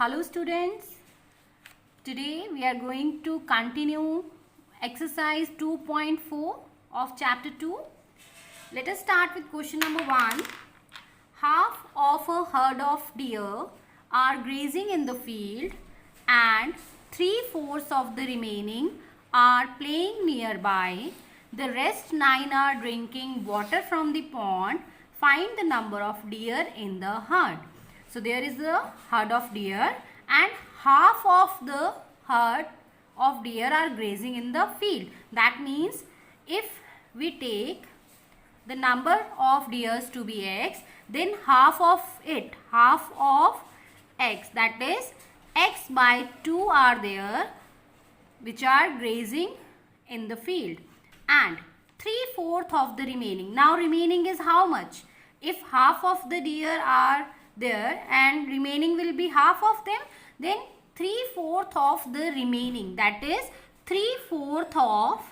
Hello students, today we are going to continue exercise 2.4 of chapter 2. Let us start with question number 1. Half of a herd of deer are grazing in the field and 3/4 of the remaining are playing nearby. The rest 9 are drinking water from the pond. Find the number of deer in the herd. So there is a herd of deer and half of the herd of deer are grazing in the field. That means if we take the number of deers to be x, then half of x, that is x by 2 are there which are grazing in the field and 3/4 of the remaining. Now remaining is how much? If half of the deer are there and remaining will be half of them, then 3/4 of the remaining, that is 3/4 of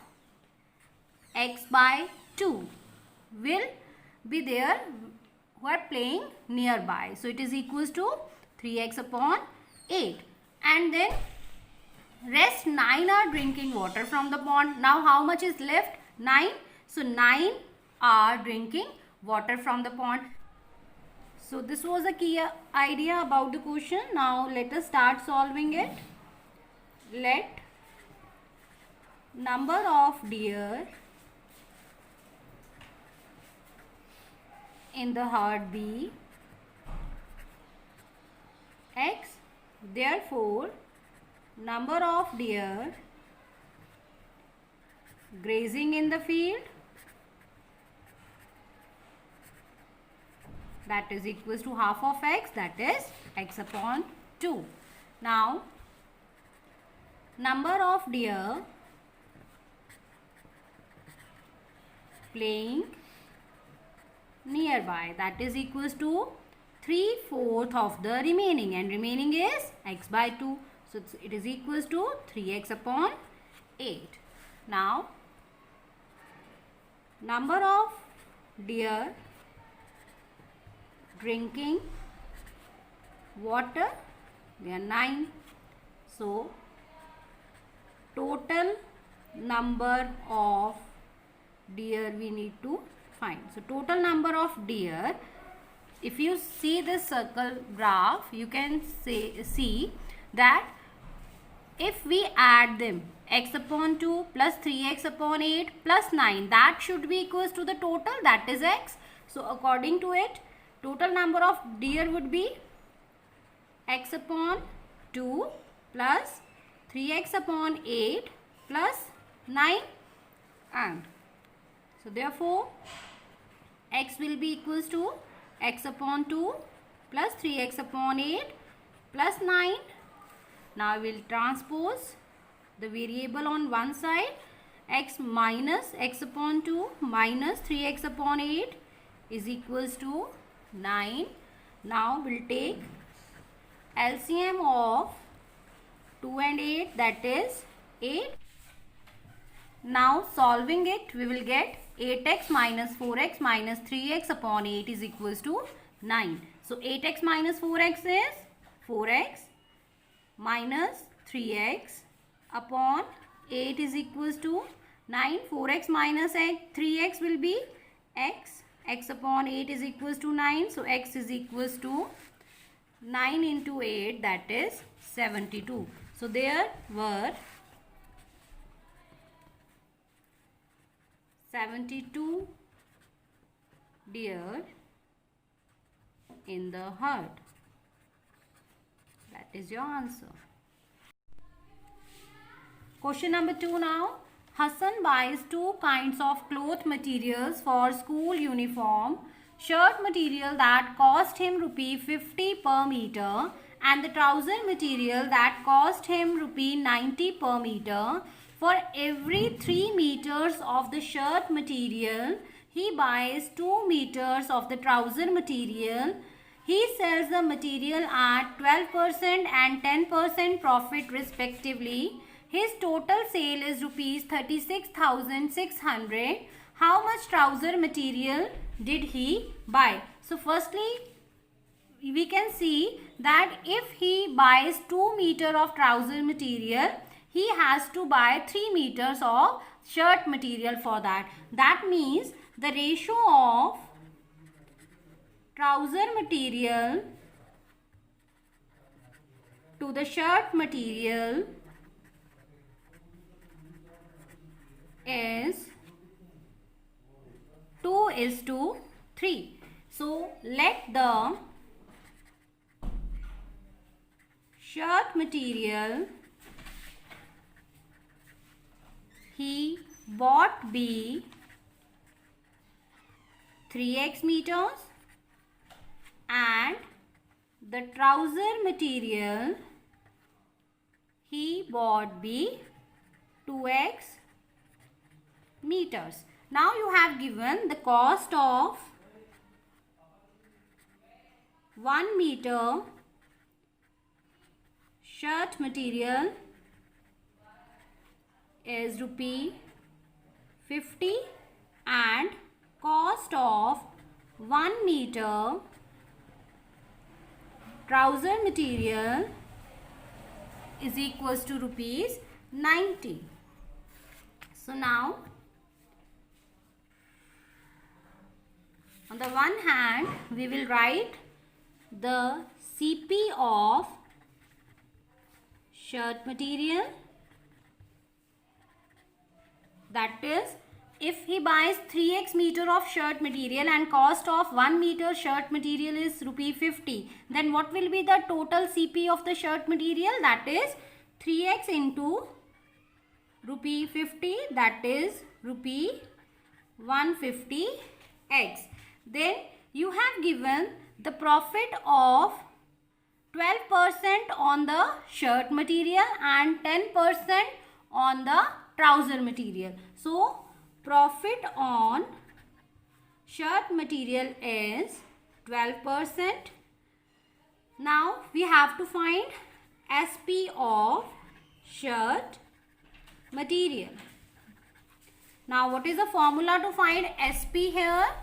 x by 2 will be there who are playing nearby. So it is equals to 3x upon 8 and then rest 9 are drinking water from the pond. Now how much is left? 9. So 9 are drinking water from the pond. So this was a key idea about the question. Now let us start solving it. Let number of deer in the herd be x. Therefore, number of deer grazing in the field, that is equals to half of x, that is x upon 2. Now, number of deer playing nearby, that is equals to 3/4 of the remaining and remaining is x by 2. So, it is equals to 3x upon 8. Now, number of deer drinking water, they are 9. So, total number of deer we need to find. So, total number of deer, if you see this circle graph, you can see that if we add them, x upon 2 plus 3x upon 8 plus 9, that should be equals to the total, that is x. So, according to it, total number of deer would be x upon 2 plus 3x upon 8 plus 9 and so therefore x will be equals to x upon 2 plus 3x upon 8 plus 9. Now we will transpose the variable on one side. X minus x upon 2 minus 3x upon 8 is equals to 9. Now we will take LCM of 2 and 8, that is 8. Now solving it, we will get 8x minus 4x minus 3x upon 8 is equals to 9. So 8x minus 4x is 4x minus 3x upon 8 is equals to 9. 4x minus 3x will be x. X upon 8 is equals to 9. So x is equals to 9 into 8, that is 72. So there were 72 deer in the herd. That is your answer. Question number 2 now. Hassan buys 2 kinds of cloth materials for school uniform. Shirt material that cost him rupee 50 per meter and the trouser material that cost him rupee 90 per meter. For every 3 meters of the shirt material, he buys 2 meters of the trouser material. He sells the material at 12% and 10% profit respectively. His total sale is rupees 36,600. How much trouser material did he buy? So firstly, we can see that if he buys 2 meter of trouser material, he has to buy 3 meters of shirt material for that. That means the ratio of trouser material to the shirt material is 2:3. So let the shirt material he bought be 3x meters and the trouser material he bought be 2x meters. Now you have given the cost of 1 meter shirt material is rupee 50 and cost of 1 meter trouser material is equals to rupees 90. So now on the one hand we will write the CP of shirt material, that is if he buys 3x meter of shirt material and cost of 1 meter shirt material is rupee 50, then what will be the total CP of the shirt material? That is 3x into rupee 50, that is rupee 150x. Then you have given the profit of 12% on the shirt material and 10% on the trouser material. So profit on shirt material is 12%. Now we have to find SP of shirt material. Now what is the formula to find SP here?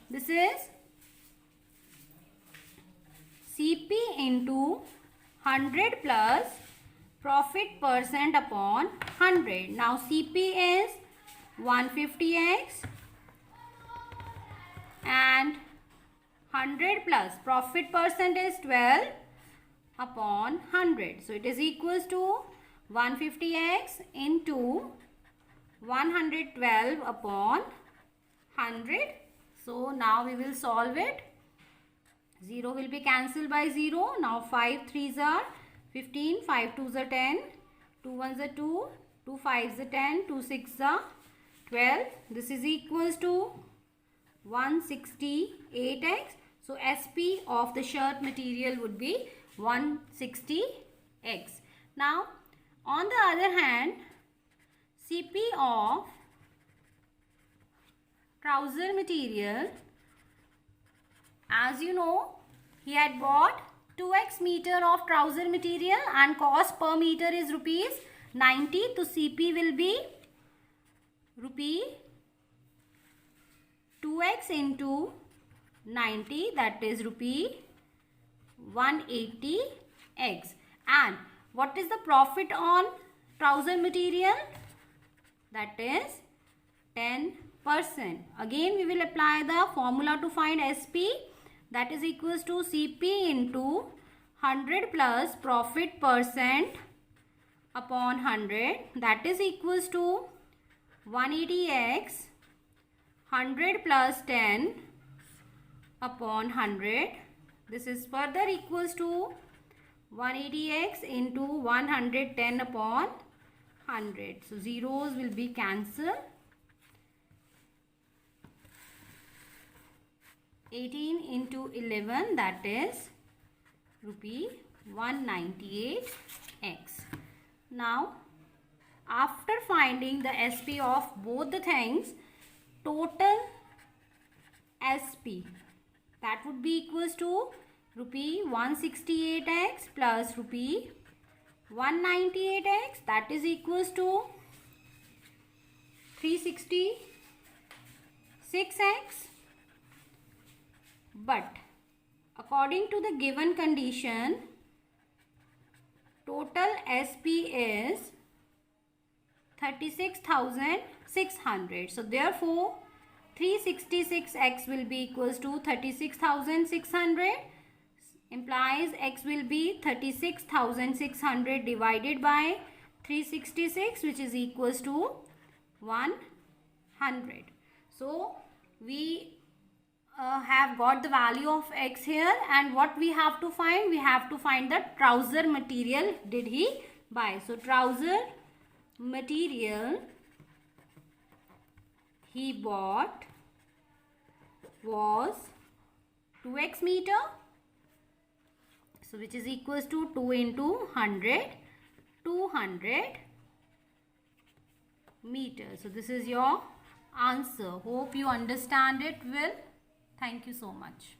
This is CP into 100 plus profit percent upon 100. Now CP is 150x and 100 plus profit percent is 12 upon 100. So it is equals to 150x into 112 upon 100. So now we will solve it. 0 will be cancelled by 0. Now 5 3s are 15, 5 2s are 10, 2 1s are 2, 2 5s are 10, 2 6s are 12. This is equals to 168x. So SP of the shirt material would be 160x. Now on the other hand, CP of trouser material, as you know, he had bought 2x meter of trouser material and cost per meter is rupees 90. So CP will be rupee 2x into 90, that is rupee 180x. And what is the profit on trouser material? That is 10%. Again we will apply the formula to find SP, that is equals to CP into 100 plus profit percent upon 100, that is equals to 180x 100 plus 10 upon 100. This is further equals to 180x into 110 upon 100. So zeros will be cancelled. 18 into 11, that is rupee 198x. Now after finding the SP of both the things, total SP, that would be equals to rupee 168x plus rupee 198x, that is equals to 366x. But according to the given condition, total SP is 36,600. So therefore 366x will be equals to 36,600, implies x will be 36,600 divided by 366, which is equals to 100. So we have got the value of x here, and what we have to find? We have to find the trouser material did he buy. So trouser material he bought was 2x meter, so which is equals to 2 into 100, 200 meters. So this is your answer. Hope you understand it well. Thank you so much.